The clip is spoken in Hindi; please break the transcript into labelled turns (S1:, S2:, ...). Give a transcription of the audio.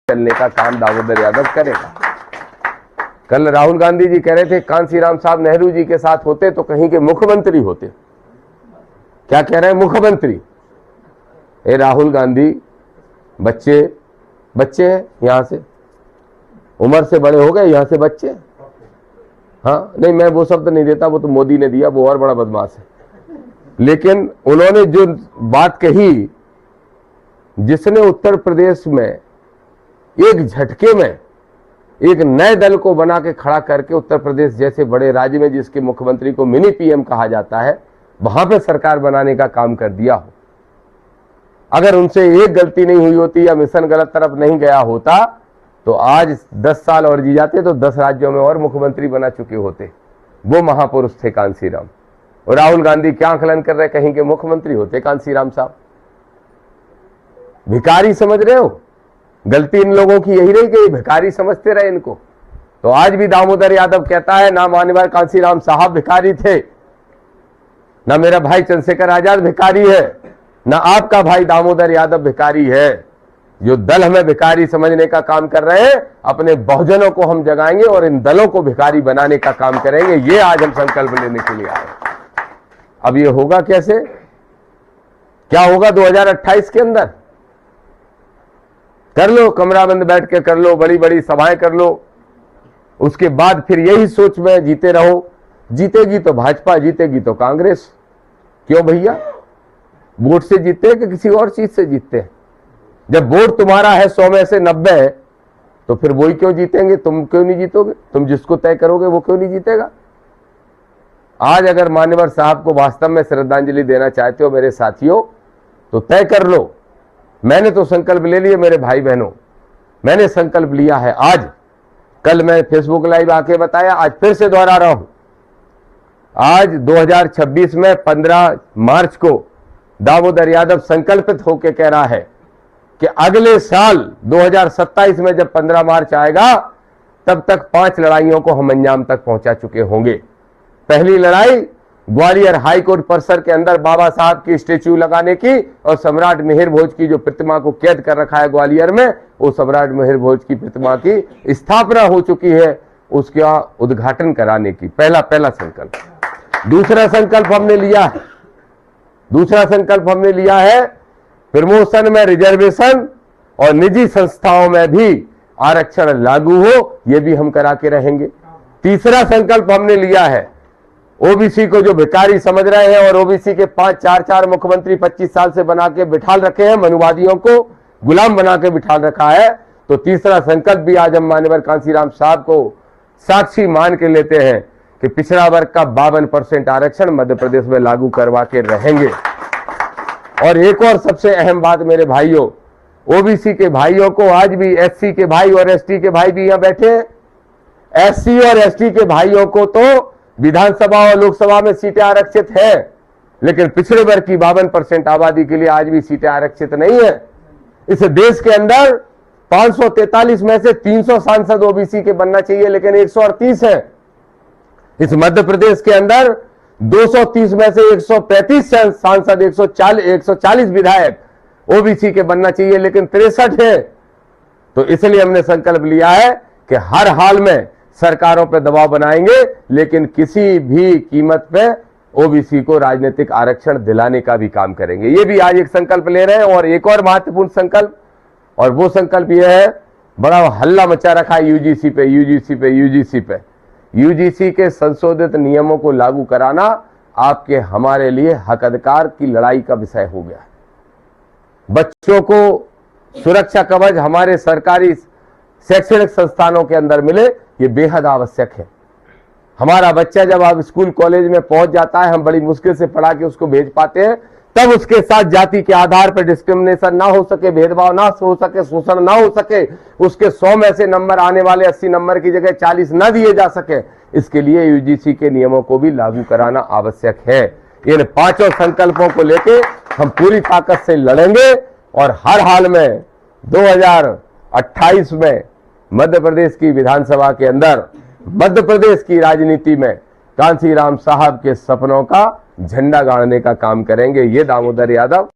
S1: चलने का काम दामोदर यादव करेगा। कल राहुल गांधी जी कह रहे थे कांसीराम साहब नेहरू जी के साथ होते तो कहीं के मुख्यमंत्री होते। क्या कह रहे हैं मुख्यमंत्री? ए राहुल गांधी बच्चे हैं, यहां से उम्र से बड़े हो गए, यहां से बच्चे। हाँ नहीं, मैं वो शब्द नहीं देता, वो तो मोदी ने दिया, वो और बड़ा बदमाश है। लेकिन उन्होंने जो बात कही, जिसने उत्तर प्रदेश में एक झटके में एक नए दल को बना के खड़ा करके उत्तर प्रदेश जैसे बड़े राज्य में जिसके मुख्यमंत्री को मिनी पीएम कहा जाता है, वहां पे सरकार बनाने का काम कर दिया हो। अगर उनसे एक गलती नहीं हुई होती या मिशन गलत तरफ नहीं गया होता तो आज 10 साल और जी जाते तो 10 राज्यों में और मुख्यमंत्री बना चुके होते। वो महापुरुष थे कांसीराम। और राहुल गांधी क्या आकलन कर रहे, कहीं के मुख्यमंत्री होते कांसीराम साहब। भिखारी समझ रहे हो? गलती इन लोगों की यही रही कि भिखारी समझते रहे इनको। तो आज भी दामोदर यादव कहता है ना मान्यवर कांसीराम साहब भिखारी थे, ना मेरा भाई चंद्रशेखर आजाद भिखारी है, ना आपका भाई दामोदर यादव भिखारी है। जो दल हमें भिखारी समझने का काम कर रहे हैं, अपने बहुजनों को हम जगाएंगे और इन दलों को भिखारी बनाने का काम करेंगे। ये आज हम संकल्प लेने के लिए आए। अब ये होगा कैसे? क्या होगा 2028 के अंदर? कर लो, कमरा बंद बैठ के कर लो, बड़ी बड़ी सभाएं कर लो, उसके बाद फिर यही सोच में जीते रहो, जीतेगी तो भाजपा, जीतेगी तो कांग्रेस। क्यों भैया? वोट से जीतते हैं कि किसी और चीज से जीतते हैं? जब वोट तुम्हारा है 100 में से 90 तो फिर वही क्यों जीतेंगे? तुम क्यों नहीं जीतोगे? तुम जिसको तय करोगे वो क्यों नहीं जीतेगा? आज अगर मान्यवर साहब को वास्तव में श्रद्धांजलि देना चाहते हो मेरे साथियों, तो तय कर लो। मैंने तो संकल्प ले लिए मेरे भाई बहनों, मैंने संकल्प लिया है आज। कल मैं फेसबुक लाइव आके बताया, आज फिर से दोहरा रहा हूं। आज 2026 में 15 मार्च को दामोदर यादव संकल्पित होकर कह रहा है कि अगले साल 2027 में जब 15 मार्च आएगा तब तक 5 लड़ाइयों को हम अंजाम तक पहुंचा चुके होंगे। पहली लड़ाई ग्वालियर हाई कोर्ट परिसर के अंदर बाबा साहब की स्टेच्यू लगाने की और सम्राट मिहिर भोज की जो प्रतिमा को कैद कर रखा है ग्वालियर में, वो सम्राट मिहिर भोज की प्रतिमा की स्थापना हो चुकी है, उसका उद्घाटन कराने की पहला संकल्प। दूसरा संकल्प हमने लिया है प्रमोशन में रिजर्वेशन और निजी संस्थाओं में भी आरक्षण लागू हो, यह भी हम करा के रहेंगे। तीसरा संकल्प हमने लिया है, ओबीसी को जो भिखारी समझ रहे हैं और ओबीसी के 5-4 मुख्यमंत्री 25 साल से बना के बिठाल रखे हैं, मनुवादियों को गुलाम बना के बिठाल रखा है, तो तीसरा संकल्प भी आज हम मान्यवर कांसीराम साहब को साक्षी मान के लेते हैं कि पिछड़ा वर्ग का 52% आरक्षण मध्य प्रदेश में लागू करवा के रहेंगे। और एक और सबसे अहम बात मेरे भाइयों, ओबीसी के भाइयों को आज भी एससी के भाई और एसटी के भाई भी यहां बैठे हैं, एससी और एसटी के भाइयों को तो विधानसभा और लोकसभा में सीटें आरक्षित है, लेकिन पिछड़े वर्ग की 52% आबादी के लिए आज भी सीटें आरक्षित नहीं है। इस देश के अंदर 543 में से 300 सांसद ओबीसी के बनना चाहिए, लेकिन 138 है। इस मध्य प्रदेश के अंदर 230 में से 135 सांसद, 140 विधायक ओबीसी के बनना चाहिए, लेकिन 63 है। तो इसलिए हमने संकल्प लिया है कि हर हाल में सरकारों पर दबाव बनाएंगे, लेकिन किसी भी कीमत पे ओबीसी को राजनीतिक आरक्षण दिलाने का भी काम करेंगे। ये भी आज एक संकल्प ले रहे हैं। और एक और महत्वपूर्ण संकल्प, और वो संकल्प यह है, बड़ा हल्ला मचा रखा है यूजीसी के संशोधित नियमों को लागू कराना आपके हमारे लिए हक अधिकार की लड़ाई का विषय हो गया। बच्चों को सुरक्षा कवच हमारे सरकारी शैक्षणिक संस्थानों के अंदर मिले, ये बेहद आवश्यक है। हमारा बच्चा जब आप स्कूल कॉलेज में पहुंच जाता है, हम बड़ी मुश्किल से पढ़ा के उसको भेज पाते हैं, तब उसके साथ जाति के आधार पर डिस्क्रिमिनेशन ना हो सके, भेदभाव ना हो सके, शोषण ना हो सके, उसके 100 में से नंबर आने वाले 80 नंबर की जगह 40 ना दिए जा सके, इसके लिए यूजीसी के नियमों को भी लागू कराना आवश्यक है। इन 5 संकल्पों को लेके हम पूरी ताकत से लड़ेंगे और हर हाल में 2028 में मध्य प्रदेश की विधानसभा के अंदर, मध्य प्रदेश की राजनीति में कांसीराम साहब के सपनों का झंडा गाड़ने का काम करेंगे। ये दामोदर यादव